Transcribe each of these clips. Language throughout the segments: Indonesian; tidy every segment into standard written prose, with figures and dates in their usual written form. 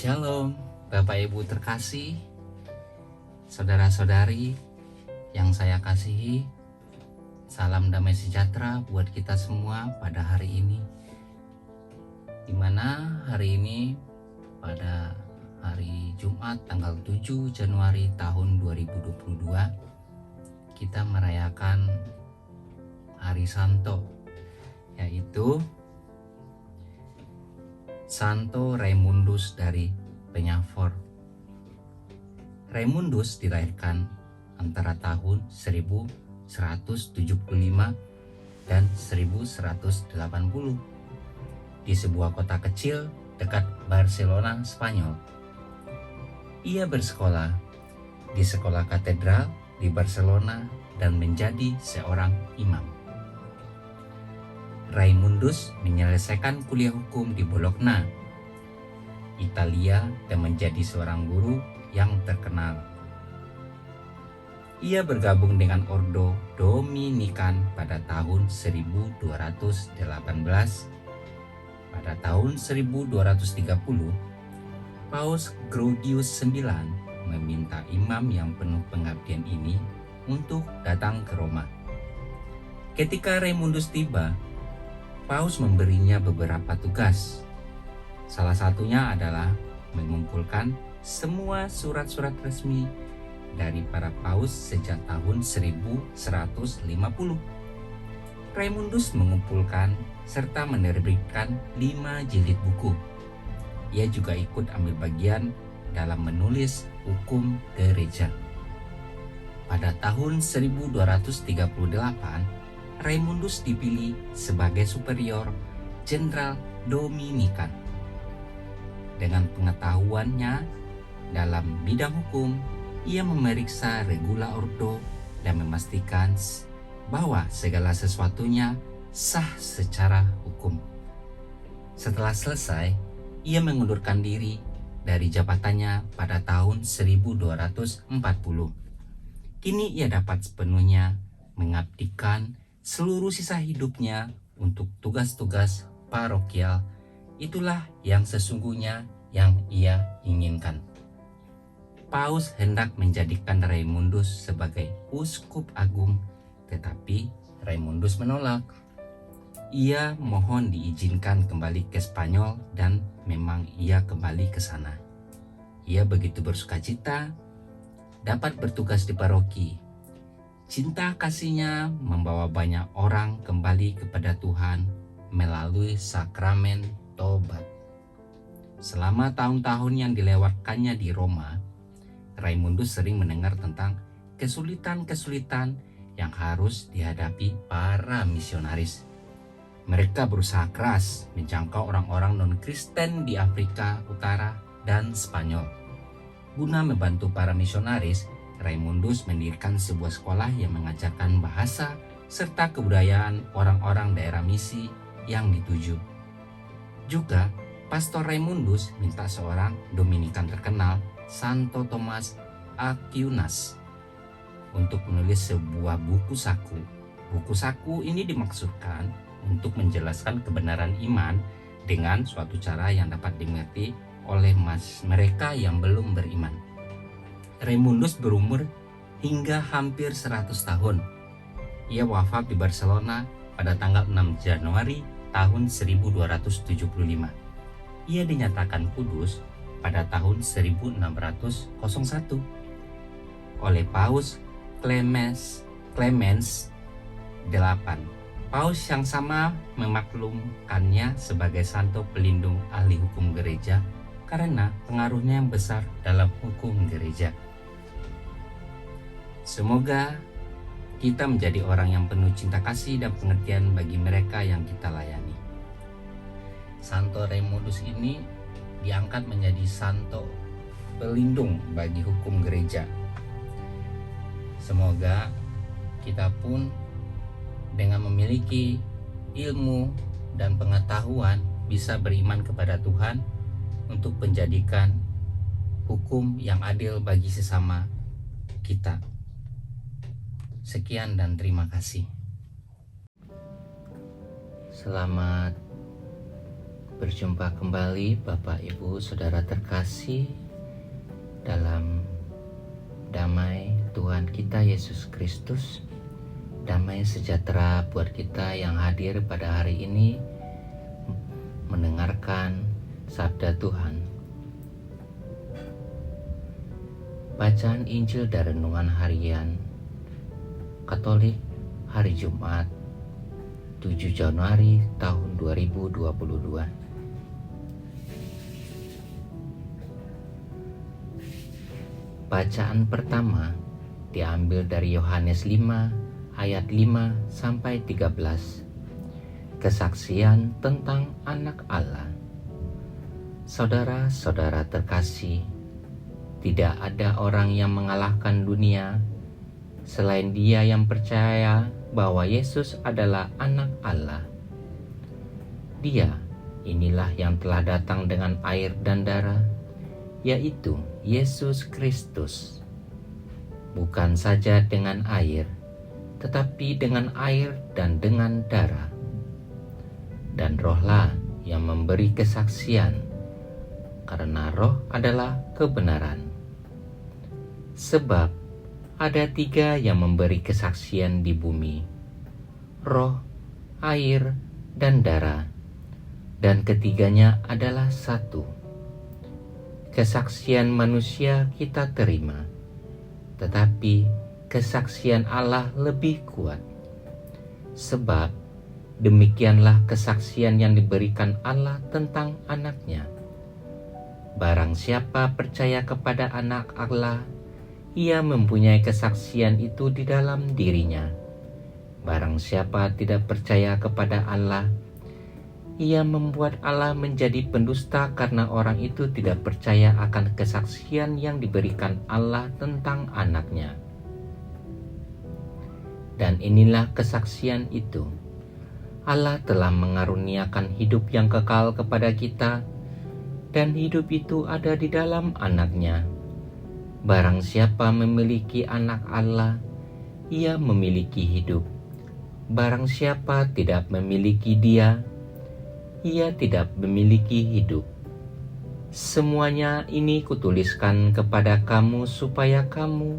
Shalom, Bapak Ibu terkasih, saudara-saudari yang saya kasihi, salam damai sejahtera buat kita semua pada hari ini. Dimana hari ini pada hari Jumat tanggal 7 Januari tahun 2022 kita merayakan Hari Santo, yaitu Santo Raimundus dari Peñafort. Raimundus dilahirkan antara tahun 1175 dan 1180 di sebuah kota kecil dekat Barcelona, Spanyol. Ia bersekolah di sekolah katedral di Barcelona dan menjadi seorang imam. Raimundus menyelesaikan kuliah hukum di Bologna, Italia, dan menjadi seorang guru yang terkenal. Ia bergabung dengan Ordo Dominikan pada tahun 1218. Pada tahun 1230, Paus Grogius IX meminta imam yang penuh pengabdian ini untuk datang ke Roma. Ketika Raimundus tiba, Paus memberinya beberapa tugas. Salah satunya adalah mengumpulkan semua surat-surat resmi dari para paus sejak tahun 1150. Raimundus mengumpulkan serta menerbitkan 5 jilid buku. Ia juga ikut ambil bagian dalam menulis hukum gereja. Pada tahun 1238, Raimundus dipilih sebagai superior jenderal Dominikan. Dengan pengetahuannya dalam bidang hukum, ia memeriksa regula ordo dan memastikan bahwa segala sesuatunya sah secara hukum. Setelah selesai, ia mengundurkan diri dari jabatannya pada tahun 1240. Kini ia dapat sepenuhnya mengabdikan seluruh sisa hidupnya untuk tugas-tugas parokial. Itulah yang sesungguhnya yang ia inginkan. Paus hendak menjadikan Raimundus sebagai uskup agung, tetapi Raimundus menolak. Ia mohon diizinkan kembali ke Spanyol dan memang ia kembali ke sana. Ia begitu bersukacita dapat bertugas di paroki. Cinta kasihnya membawa banyak orang kembali kepada Tuhan melalui sakramen tobat. Selama tahun-tahun yang dilewatkannya di Roma, Raimundus sering mendengar tentang kesulitan-kesulitan yang harus dihadapi para misionaris. Mereka berusaha keras menjangkau orang-orang non-Kristen di Afrika Utara dan Spanyol. Guna membantu para misionaris, Raimundus mendirikan sebuah sekolah yang mengajarkan bahasa serta kebudayaan orang-orang daerah misi yang dituju. Juga, Pastor Raimundus minta seorang Dominikan terkenal, Santo Thomas Aquinas, untuk menulis sebuah buku saku. Buku saku ini dimaksudkan untuk menjelaskan kebenaran iman dengan suatu cara yang dapat dimengerti oleh mereka yang belum beriman. Raimundus berumur hingga hampir 100 tahun. Ia wafat di Barcelona pada tanggal 6 Januari tahun 1275. Ia dinyatakan kudus pada tahun 1601 oleh Paus Clemens VIII. Paus yang sama memaklumkannya sebagai santo pelindung ahli hukum gereja karena pengaruhnya yang besar dalam hukum gereja. Semoga kita menjadi orang yang penuh cinta kasih dan pengertian bagi mereka yang kita layani. Santo Raimundus ini diangkat menjadi santo pelindung bagi hukum gereja. Semoga kita pun dengan memiliki ilmu dan pengetahuan bisa beriman kepada Tuhan untuk menjadikan hukum yang adil bagi sesama kita. Sekian dan terima kasih. Selamat berjumpa kembali Bapak Ibu Saudara terkasih dalam damai Tuhan kita Yesus Kristus. Damai sejahtera buat kita yang hadir pada hari ini mendengarkan sabda Tuhan. Bacaan Injil dan Renungan Harian Katolik hari Jumat 7 Januari tahun 2022. Bacaan pertama diambil dari Yohanes 5 ayat 5 sampai 13. Kesaksian tentang Anak Allah. Saudara-saudara terkasih, tidak ada orang yang mengalahkan dunia selain dia yang percaya bahwa Yesus adalah Anak Allah. Dia inilah yang telah datang dengan air dan darah, yaitu Yesus Kristus. Bukan saja dengan air, tetapi dengan air dan dengan darah. Dan Rohlah yang memberi kesaksian, karena Roh adalah kebenaran. Sebab ada 3 yang memberi kesaksian di bumi, Roh, air, dan darah, dan ketiganya adalah satu. Kesaksian manusia kita terima, tetapi kesaksian Allah lebih kuat. Sebab demikianlah kesaksian yang diberikan Allah tentang Anak-Nya. Barang siapa percaya kepada Anak Allah, ia mempunyai kesaksian itu di dalam dirinya. Barang siapa tidak percaya kepada Allah, ia membuat Allah menjadi pendusta karena orang itu tidak percaya akan kesaksian yang diberikan Allah tentang Anak-Nya. Dan inilah kesaksian itu, Allah telah mengaruniakan hidup yang kekal kepada kita, dan hidup itu ada di dalam Anak-Nya. Barang siapa memiliki Anak Allah, ia memiliki hidup. Barang siapa tidak memiliki Dia, ia tidak memiliki hidup. Semuanya ini kutuliskan kepada kamu supaya kamu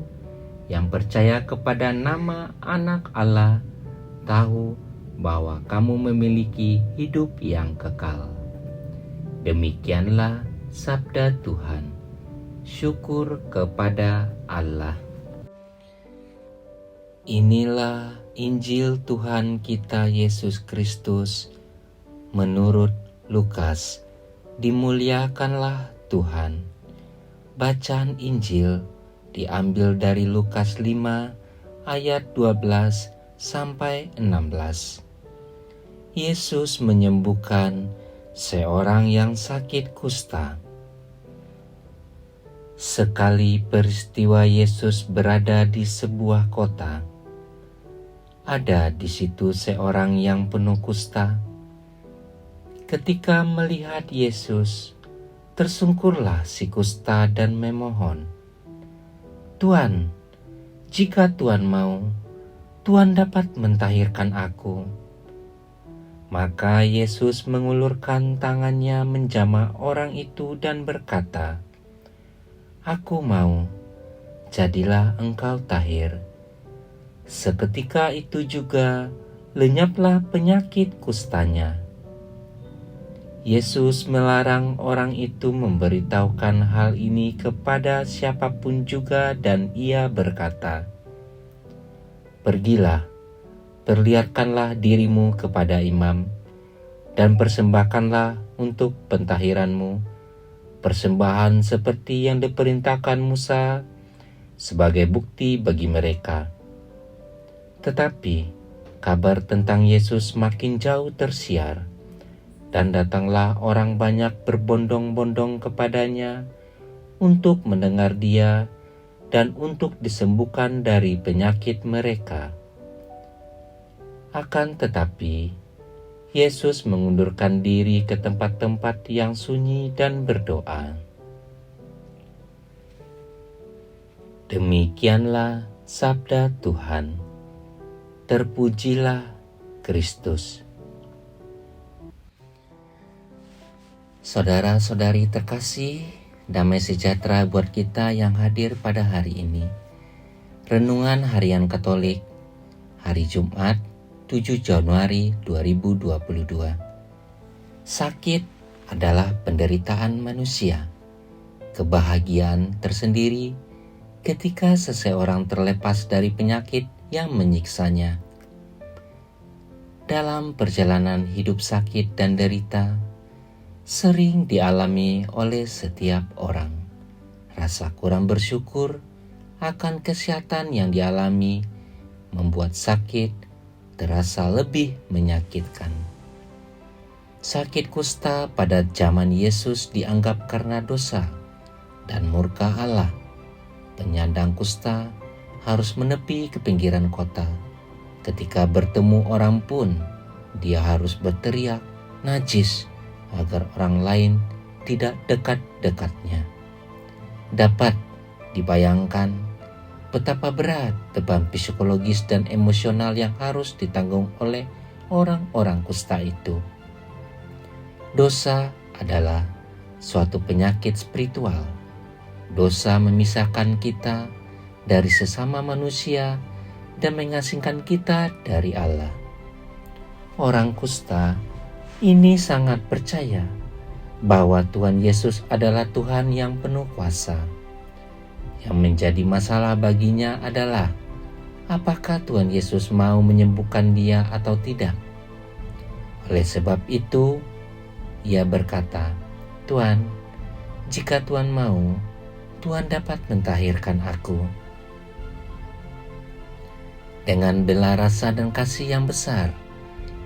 yang percaya kepada nama Anak Allah tahu bahwa kamu memiliki hidup yang kekal. Demikianlah sabda Tuhan. Syukur kepada Allah. Inilah Injil Tuhan kita Yesus Kristus menurut Lukas. Dimuliakanlah Tuhan. Bacaan Injil diambil dari Lukas 5 ayat 12 sampai 16. Yesus menyembuhkan seorang yang sakit kusta. Sekali peristiwa Yesus berada di sebuah kota. Ada di situ seorang yang penuh kusta. Ketika melihat Yesus, tersungkurlah si kusta dan memohon, "Tuan, jika Tuan mau, Tuan dapat mentahirkan aku." Maka Yesus mengulurkan tangannya menjamah orang itu dan berkata, "Aku mau, jadilah engkau tahir." Seketika itu juga lenyaplah penyakit kustanya. Yesus melarang orang itu memberitahukan hal ini kepada siapapun juga, dan ia berkata, "Pergilah, perlihatkanlah dirimu kepada imam, dan persembahkanlah untuk pentahiranmu persembahan seperti yang diperintahkan Musa sebagai bukti bagi mereka." Tetapi kabar tentang Yesus makin jauh tersiar, dan datanglah orang banyak berbondong-bondong kepadanya untuk mendengar Dia dan untuk disembuhkan dari penyakit mereka. Akan tetapi, Yesus mengundurkan diri ke tempat-tempat yang sunyi dan berdoa. Demikianlah sabda Tuhan. Terpujilah Kristus. Saudara-saudari terkasih, damai sejahtera buat kita yang hadir pada hari ini. Renungan Harian Katolik, hari Jumat, 7 Januari 2022. Sakit adalah penderitaan manusia. Kebahagiaan tersendiri ketika seseorang terlepas dari penyakit yang menyiksanya. Dalam perjalanan hidup sakit dan derita, sering dialami oleh setiap orang. Rasa kurang bersyukur akan kesehatan yang dialami membuat sakit terasa lebih menyakitkan. Sakit kusta pada zaman Yesus dianggap karena dosa dan murka Allah. Penyandang kusta harus menepi ke pinggiran kota. Ketika bertemu orang pun, dia harus berteriak najis agar orang lain tidak dekat-dekatnya. Dapat dibayangkan betapa berat beban psikologis dan emosional yang harus ditanggung oleh orang-orang kusta itu. Dosa adalah suatu penyakit spiritual. Dosa memisahkan kita dari sesama manusia dan mengasingkan kita dari Allah. Orang kusta ini sangat percaya bahwa Tuhan Yesus adalah Tuhan yang penuh kuasa. Yang menjadi masalah baginya adalah apakah Tuhan Yesus mau menyembuhkan dia atau tidak. Oleh sebab itu, ia berkata, "Tuhan, jika Tuhan mau, Tuhan dapat mentahirkan aku." Dengan bela rasa dan kasih yang besar,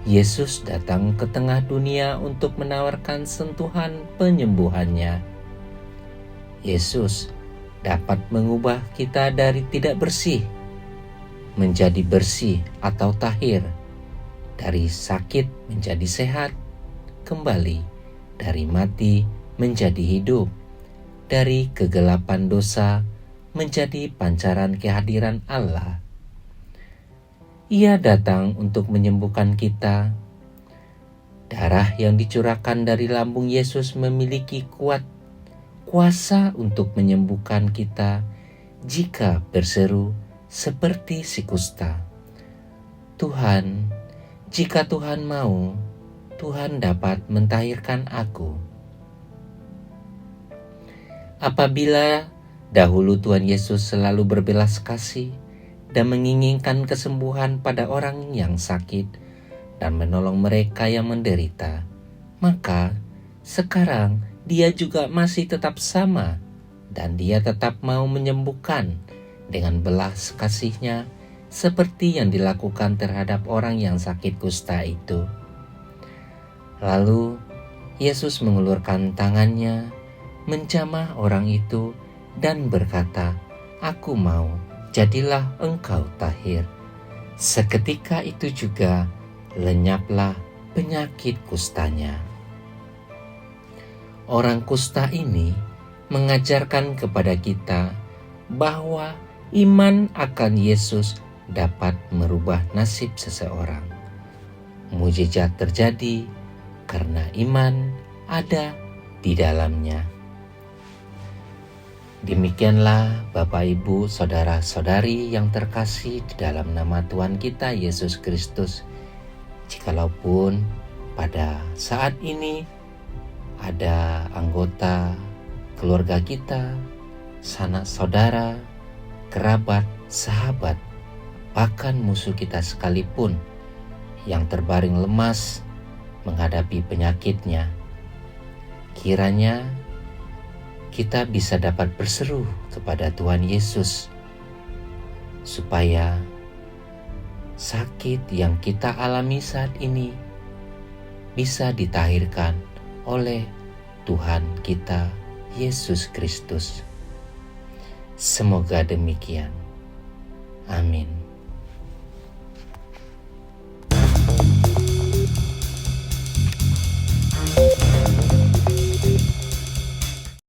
Yesus datang ke tengah dunia untuk menawarkan sentuhan penyembuhannya. Yesus dapat mengubah kita dari tidak bersih menjadi bersih atau tahir, dari sakit menjadi sehat kembali, dari mati menjadi hidup, dari kegelapan dosa menjadi pancaran kehadiran Allah. Ia datang untuk menyembuhkan kita. Darah yang dicurahkan dari lambung Yesus memiliki kuasa untuk menyembuhkan kita jika berseru seperti si kusta. "Tuhan, jika Tuhan mau, Tuhan dapat mentahirkan aku." Apabila dahulu Tuhan Yesus selalu berbelas kasih dan menginginkan kesembuhan pada orang yang sakit dan menolong mereka yang menderita, maka sekarang Dia juga masih tetap sama, dan Dia tetap mau menyembuhkan dengan belas kasih-Nya seperti yang dilakukan terhadap orang yang sakit kusta itu. Lalu Yesus mengulurkan tangannya, menjamah orang itu dan berkata, "Aku mau, jadilah engkau tahir." Seketika itu juga lenyaplah penyakit kustanya. Orang kusta ini mengajarkan kepada kita bahwa iman akan Yesus dapat merubah nasib seseorang. Mukjizat terjadi karena iman ada di dalamnya. Demikianlah Bapak, Ibu, Saudara-saudari yang terkasih di dalam nama Tuhan kita Yesus Kristus. Jikalaupun pada saat ini ada anggota keluarga kita, sanak saudara, kerabat, sahabat, bahkan musuh kita sekalipun yang terbaring lemas menghadapi penyakitnya, kiranya kita bisa dapat berseru kepada Tuhan Yesus supaya sakit yang kita alami saat ini bisa ditahirkan oleh Tuhan kita Yesus Kristus. Semoga demikian. Amin.